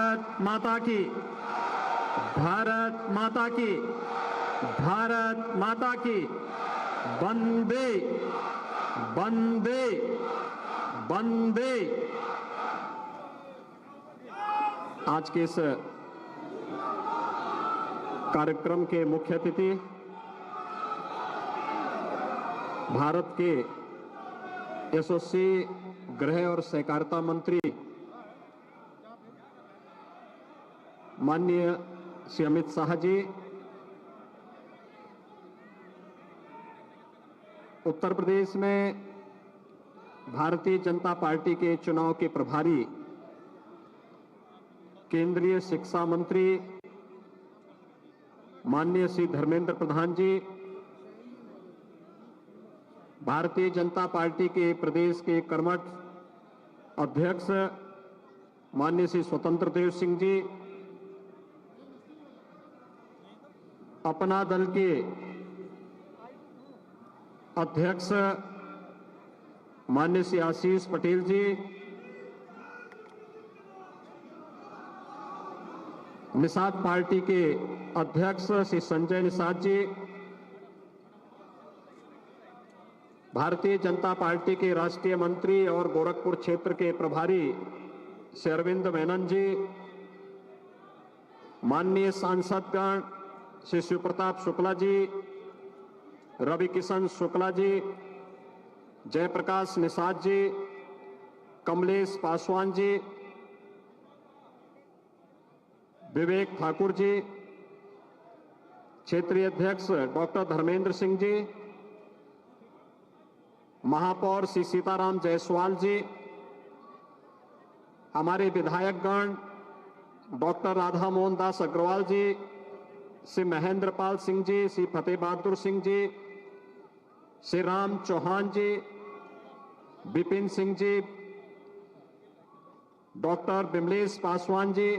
भारत माता की, भारत माता की, भारत माता की। वंदे वंदे वंदे। आज के इस कार्यक्रम के मुख्य अतिथि भारत के यशस्वी गृह और सहकारिता मंत्री माननीय श्री अमित शाह जी, उत्तर प्रदेश में भारतीय जनता पार्टी के चुनाव के प्रभारी केंद्रीय शिक्षा मंत्री माननीय श्री धर्मेंद्र प्रधान जी, भारतीय जनता पार्टी के प्रदेश के कर्मठ अध्यक्ष माननीय श्री स्वतंत्र देव सिंह जी, अपना दल के अध्यक्ष माननीय श्री आशीष पटेल जी, निषाद पार्टी के अध्यक्ष श्री संजय निषाद जी, भारतीय जनता पार्टी के राष्ट्रीय मंत्री और गोरखपुर क्षेत्र के प्रभारी श्री अरविंद मेनन जी, माननीय सांसदगण श्री शिव प्रताप शुक्ला जी, रवि किशन शुक्ला जी, जयप्रकाश निषाद जी, कमलेश पासवान जी, विवेक ठाकुर जी, क्षेत्रीय अध्यक्ष डॉक्टर धर्मेंद्र सिंह जी, महापौर श्री सीताराम जायसवाल जी, हमारे विधायकगण डॉक्टर राधा मोहन दास अग्रवाल जी, श्री महेंद्र पाल सिंह जी, श्री फतेह बहादुर सिंह जी, श्री राम चौहान जी, विपिन सिंह जी, डॉक्टर विमलेश पासवान जी,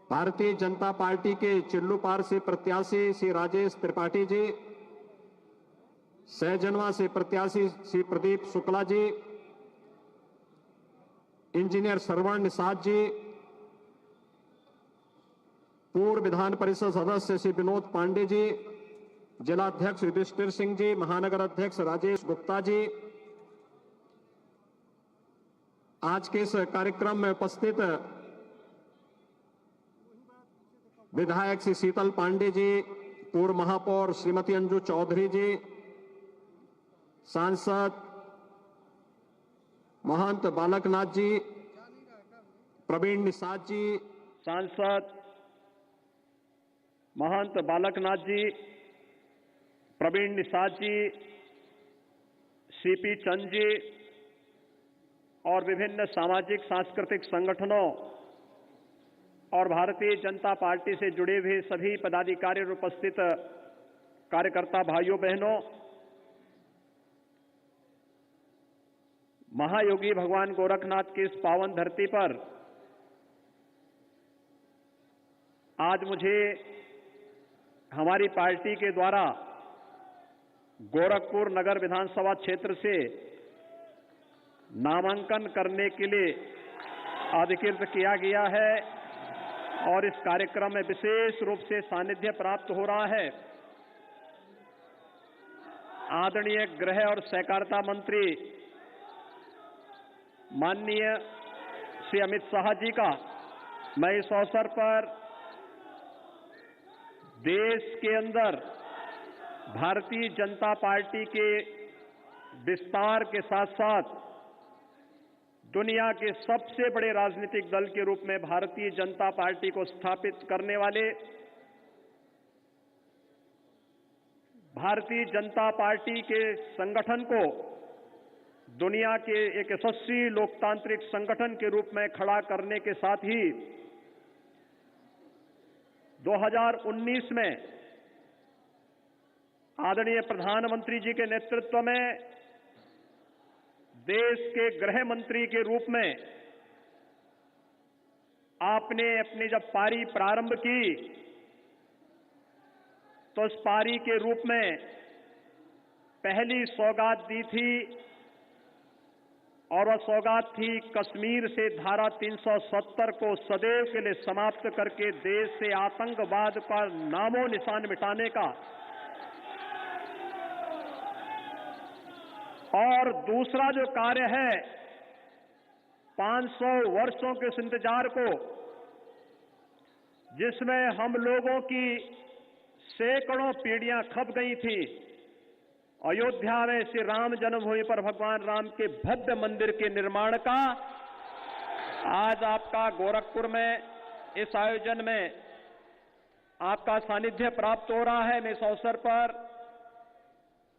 भारतीय जनता पार्टी के चिल्लूपार से प्रत्याशी श्री राजेश त्रिपाठी जी, सहजनवा से प्रत्याशी श्री प्रदीप शुक्ला जी, इंजीनियर श्रवण निषाद जी, पूर्व विधान परिषद सदस्य श्री विनोद पांडे जी, जिला अध्यक्ष युधिष्ठिर सिंह जी, महानगर अध्यक्ष राजेश गुप्ता जी, आज के इस कार्यक्रम में उपस्थित विधायक श्री शीतल पांडे जी, पूर्व महापौर श्रीमती अंजू चौधरी जी, सांसद महंत बालकनाथ जी, प्रवीण निषाद जी, सांसद महंत बालकनाथ जी, प्रवीण निषाद जी, सीपी चंद जी और विभिन्न सामाजिक सांस्कृतिक संगठनों और भारतीय जनता पार्टी से जुड़े हुए सभी पदाधिकारी और उपस्थित कार्यकर्ता भाइयों बहनों, महायोगी भगवान गोरखनाथ की इस पावन धरती पर आज मुझे हमारी पार्टी के द्वारा गोरखपुर नगर विधानसभा क्षेत्र से नामांकन करने के लिए अधिकृत किया गया है और इस कार्यक्रम में विशेष रूप से सानिध्य प्राप्त हो रहा है आदरणीय गृह और सहकारिता मंत्री माननीय श्री अमित शाह जी का। मैं इस अवसर पर देश के अंदर भारतीय जनता पार्टी के विस्तार के साथ साथ दुनिया के सबसे बड़े राजनीतिक दल के रूप में भारतीय जनता पार्टी को स्थापित करने वाले भारतीय जनता पार्टी के संगठन को दुनिया के एक यशस्वी लोकतांत्रिक संगठन के रूप में खड़ा करने के साथ ही 2019 में आदरणीय प्रधानमंत्री जी के नेतृत्व में देश के गृह मंत्री के रूप में आपने अपनी जब पारी प्रारंभ की तो उस पारी के रूप में पहली सौगात दी थी और वह सौगात थी कश्मीर से धारा 370 को सदैव के लिए समाप्त करके देश से आतंकवाद का नामो निशान मिटाने का, और दूसरा जो कार्य है 500 वर्षों के इस इंतजार को, जिसमें हम लोगों की सैकड़ों पीढ़ियां खप गई थी, अयोध्या में श्री राम जन्मभूमि पर भगवान राम के भव्य मंदिर के निर्माण का आज आपका गोरखपुर में इस आयोजन में आपका सानिध्य प्राप्त हो रहा है। मैं इस अवसर पर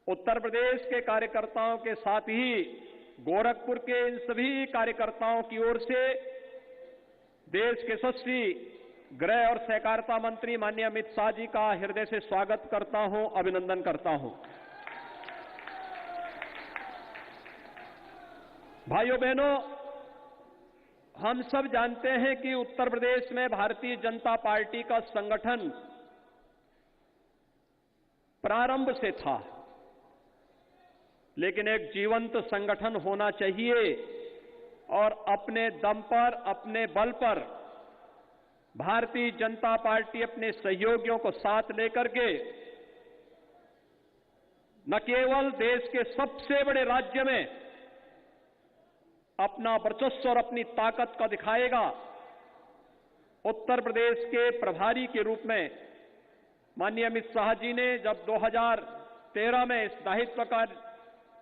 उत्तर प्रदेश के कार्यकर्ताओं के साथ ही गोरखपुर के इन सभी कार्यकर्ताओं की ओर से देश के यशस्वी गृह और सहकारिता मंत्री माननीय अमित शाह जी का हृदय से स्वागत करता हूं, अभिनंदन करता हूं। भाइयों बहनों, हम सब जानते हैं कि उत्तर प्रदेश में भारतीय जनता पार्टी का संगठन प्रारंभ से था, लेकिन एक जीवंत संगठन होना चाहिए और अपने दम पर, अपने बल पर भारतीय जनता पार्टी अपने सहयोगियों को साथ लेकर के न केवल देश के सबसे बड़े राज्य में अपना वर्चस्व और अपनी ताकत का दिखाएगा, उत्तर प्रदेश के प्रभारी के रूप में माननीय अमित शाह जी ने जब 2013 में इस दायित्व का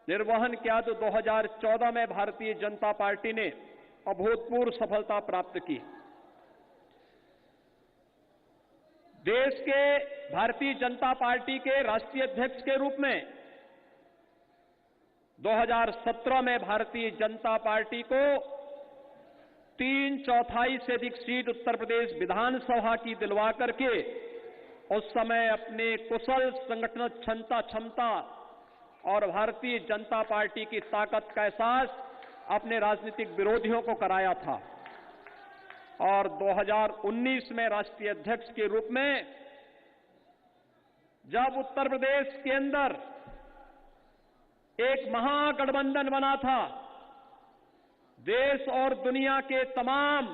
निर्वहन किया तो 2014 में भारतीय जनता पार्टी ने अभूतपूर्व सफलता प्राप्त की। देश के भारतीय जनता पार्टी के राष्ट्रीय अध्यक्ष के रूप में 2017 में भारतीय जनता पार्टी को 3/4 से अधिक सीट उत्तर प्रदेश विधानसभा की दिलवा करके उस समय अपने कुशल संगठन क्षमता और भारतीय जनता पार्टी की ताकत का एहसास अपने राजनीतिक विरोधियों को कराया था। और 2019 में राष्ट्रीय अध्यक्ष के रूप में जब उत्तर प्रदेश के अंदर एक महागठबंधन बना था, देश और दुनिया के तमाम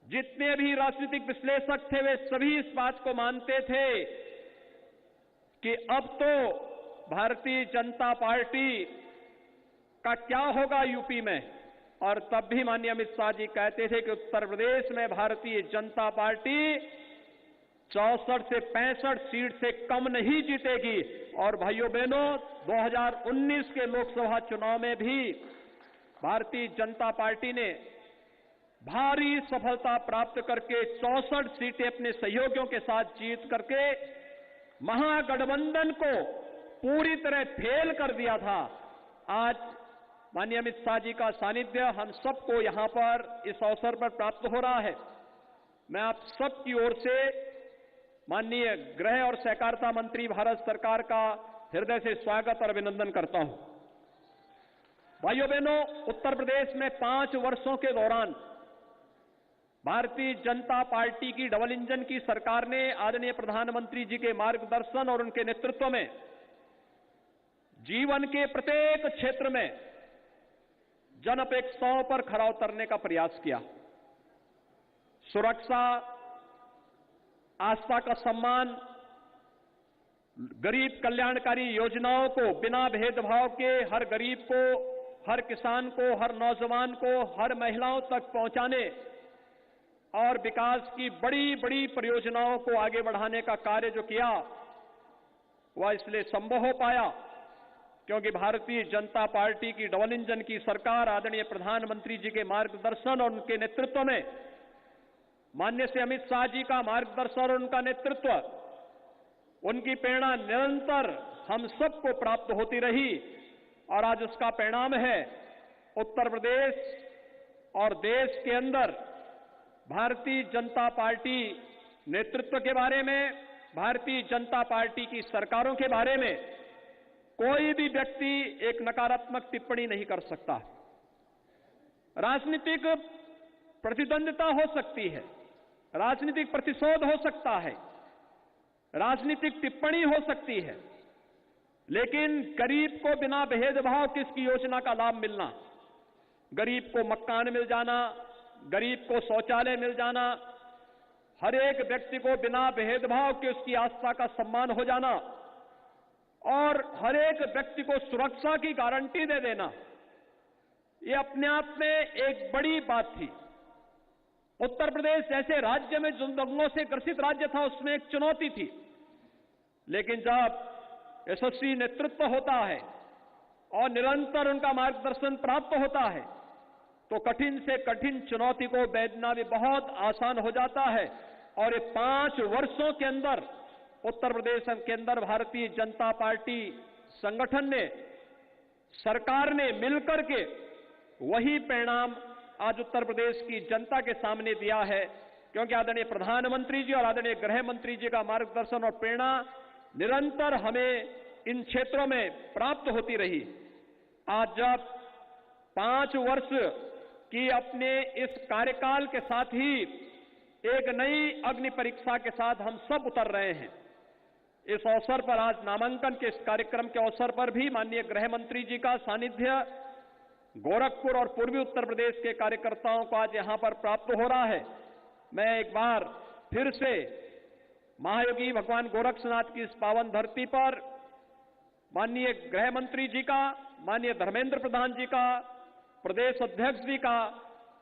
जितने भी राजनीतिक विश्लेषक थे वे सभी इस बात को मानते थे कि अब तो भारतीय जनता पार्टी का क्या होगा यूपी में। और तब भी माननीय अमित शाह जी कहते थे कि उत्तर प्रदेश में भारतीय जनता पार्टी 64 से 65 सीट से कम नहीं जीतेगी। और भाइयों बहनों, 2019 के लोकसभा चुनाव में भी भारतीय जनता पार्टी ने भारी सफलता प्राप्त करके 64 सीटें अपने सहयोगियों के साथ जीत करके महागठबंधन को पूरी तरह फेल कर दिया था। आज माननीय अमित शाह जी का सानिध्य हम सबको यहां पर इस अवसर पर प्राप्त हो रहा है। मैं आप सबकी ओर से माननीय गृह और सहकारिता मंत्री भारत सरकार का हृदय से स्वागत और अभिनंदन करता हूं। भाइयों बहनों, उत्तर प्रदेश में 5 वर्षों के दौरान भारतीय जनता पार्टी की डबल इंजन की सरकार ने आदरणीय प्रधानमंत्री जी के मार्गदर्शन और उनके नेतृत्व में जीवन के प्रत्येक क्षेत्र में जन अपेक्षाओं पर खरा उतरने का प्रयास किया। सुरक्षा, आस्था का सम्मान, गरीब कल्याणकारी योजनाओं को बिना भेदभाव के हर गरीब को, हर किसान को, हर नौजवान को, हर महिलाओं तक पहुंचाने और विकास की बड़ी बड़ी परियोजनाओं को आगे बढ़ाने का कार्य जो किया वह इसलिए संभव हो पाया क्योंकि भारतीय जनता पार्टी की डबल इंजन की सरकार आदरणीय प्रधानमंत्री जी के मार्गदर्शन और उनके नेतृत्व में, माननीय श्री अमित शाह जी का मार्गदर्शन और उनका नेतृत्व, उनकी प्रेरणा निरंतर हम सबको प्राप्त होती रही और आज उसका परिणाम है उत्तर प्रदेश और देश के अंदर भारतीय जनता पार्टी नेतृत्व के बारे में, भारतीय जनता पार्टी की सरकारों के बारे में कोई भी व्यक्ति एक नकारात्मक टिप्पणी नहीं कर सकता। राजनीतिक प्रतिद्वंद्विता हो सकती है, राजनीतिक प्रतिशोध हो सकता है, राजनीतिक टिप्पणी हो सकती है, लेकिन गरीब को बिना भेदभाव किसकी योजना का लाभ मिलना, गरीब को मकान मिल जाना, गरीब को शौचालय मिल जाना, हर एक व्यक्ति को बिना भेदभाव के उसकी आस्था का सम्मान हो जाना और हर एक व्यक्ति को सुरक्षा की गारंटी दे देना, ये अपने आप में एक बड़ी बात थी। उत्तर प्रदेश जैसे राज्य में जो दंगों से ग्रसित राज्य था, उसमें एक चुनौती थी, लेकिन जब यशस्वी नेतृत्व होता है और निरंतर उनका मार्गदर्शन प्राप्त होता है तो कठिन से कठिन चुनौती को भेदना भी बहुत आसान हो जाता है। और ये 5 वर्षों के अंदर उत्तर प्रदेश के अंदर भारतीय जनता पार्टी संगठन ने, सरकार ने मिलकर के वही परिणाम आज उत्तर प्रदेश की जनता के सामने दिया है, क्योंकि आदरणीय प्रधानमंत्री जी और आदरणीय गृह मंत्री जी का मार्गदर्शन और प्रेरणा निरंतर हमें इन क्षेत्रों में प्राप्त होती रही। आज जब 5 वर्ष की अपने इस कार्यकाल के साथ ही एक नई अग्नि परीक्षा के साथ हम सब उतर रहे हैं, इस अवसर पर आज नामांकन के इस कार्यक्रम के अवसर पर भी माननीय गृह मंत्री जी का सानिध्य गोरखपुर और पूर्वी उत्तर प्रदेश के कार्यकर्ताओं को आज यहां पर प्राप्त हो रहा है। मैं एक बार फिर से महायोगी भगवान गोरक्षनाथ की इस पावन धरती पर माननीय गृह मंत्री जी का, माननीय धर्मेंद्र प्रधान जी का, प्रदेश अध्यक्ष जी का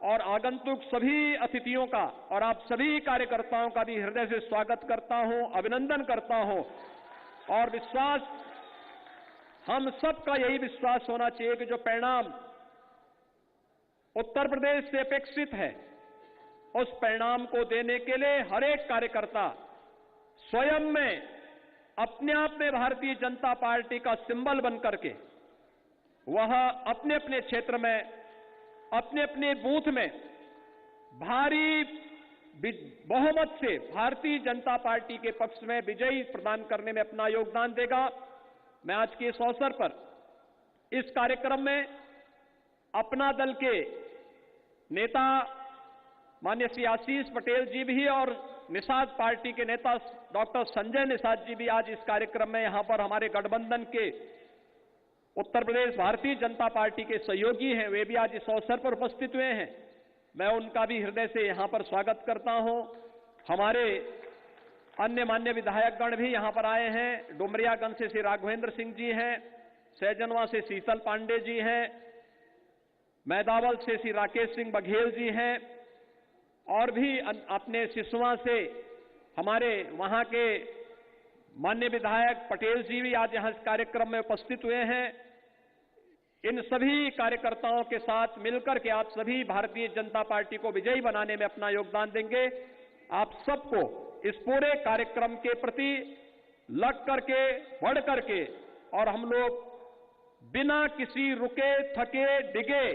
और आगंतुक सभी अतिथियों का और आप सभी कार्यकर्ताओं का भी हृदय से स्वागत करता हूं, अभिनंदन करता हूं। और विश्वास, हम सबका यही विश्वास होना चाहिए कि जो परिणाम उत्तर प्रदेश से अपेक्षित है, उस परिणाम को देने के लिए हर एक कार्यकर्ता स्वयं में अपने आप में भारतीय जनता पार्टी का सिंबल बन करके वह अपने अपने क्षेत्र में, अपने अपने बूथ में भारी बहुमत से भारतीय जनता पार्टी के पक्ष में विजयी प्रदान करने में अपना योगदान देगा। मैं आज के इस अवसर पर इस कार्यक्रम में अपना दल के नेता माननीय श्री आशीष पटेल जी भी और निषाद पार्टी के नेता डॉक्टर संजय निषाद जी भी आज इस कार्यक्रम में यहां पर हमारे गठबंधन के उत्तर प्रदेश भारतीय जनता पार्टी के सहयोगी हैं, वे भी आज इस अवसर पर उपस्थित हुए हैं। मैं उनका भी हृदय से यहां पर स्वागत करता हूं। हमारे अन्य मान्य विधायकगण भी यहां पर आए हैं। डुमरियागंज से श्री राघवेंद्र सिंह जी हैं, सैजनवा से शीतल पांडे जी हैं, मैदावल से श्री राकेश सिंह बघेल जी हैं और भी अपने सिसवा से हमारे वहां के माननीय विधायक पटेल जी भी आज यहां इस कार्यक्रम में उपस्थित हुए हैं। इन सभी कार्यकर्ताओं के साथ मिलकर के आप सभी भारतीय जनता पार्टी को विजयी बनाने में अपना योगदान देंगे। आप सबको इस पूरे कार्यक्रम के प्रति लग करके, बढ़ करके और हम लोग बिना किसी रुके थके डिगे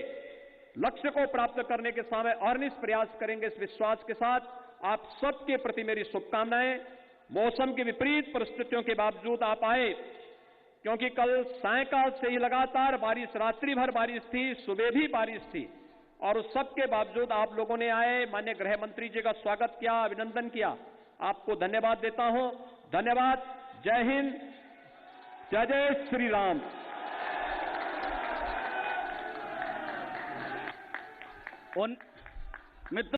लक्ष्य को प्राप्त करने के समय अहर्निश प्रयास करेंगे, इस विश्वास के साथ आप सबके प्रति मेरी शुभकामनाएं। मौसम की विपरीत परिस्थितियों के बावजूद आप आए, क्योंकि कल सायंकाल से ही लगातार बारिश, रात्रि भर बारिश थी, सुबह भी बारिश थी और उस सब के बावजूद आप लोगों ने आए, माननीय गृह मंत्री जी का स्वागत किया, अभिनंदन किया। आपको धन्यवाद देता हूं। धन्यवाद। जय हिंद, जय जय श्री राम। उन मित्र